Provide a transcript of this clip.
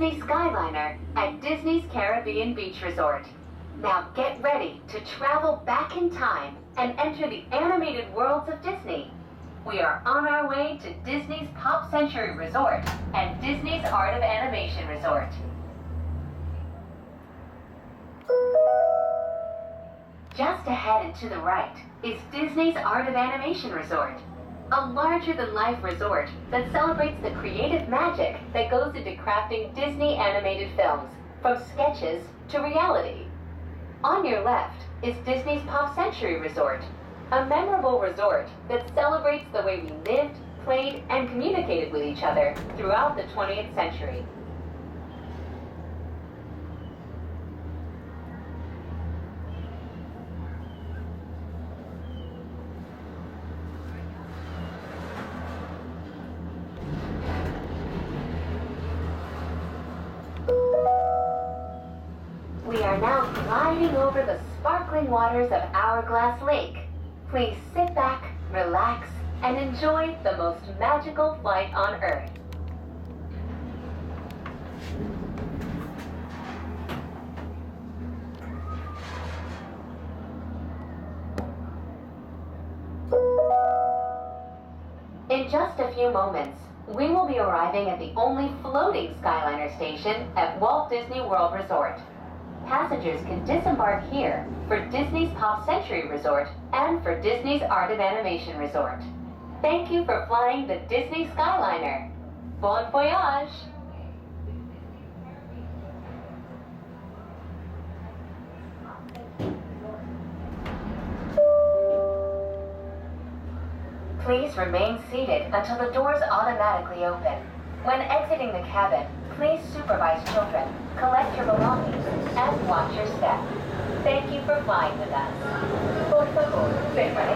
Disney Skyliner at Disney's Caribbean Beach Resort. Now get ready to travel back in time and enter the animated worlds of Disney. We are on our way to Disney's Pop Century Resort and Disney's Art of Animation Resort. Just ahead and to the right is Disney's Art of Animation Resort, a larger-than-life resort that celebrates the creative magic that goes into crafting Disney animated films, from sketches to reality. On your left is Disney's Pop Century Resort, a memorable resort that celebrates the way we lived, played, and communicated with each other throughout the 20th century. We are now gliding over the sparkling waters of Hourglass Lake. Please sit back, relax, and enjoy the most magical flight on Earth. In just a few moments, we will be arriving at the only floating Skyliner station at Walt Disney World Resort. Passengers can disembark here for Disney's Pop Century Resort and for Disney's Art of Animation Resort. Thank you for flying the Disney Skyliner. Bon voyage! Please remain seated until the doors automatically open. When exiting the cabin, please supervise children, collect your belongings, and watch your step. Thank you for flying with us. Por favor, permanezca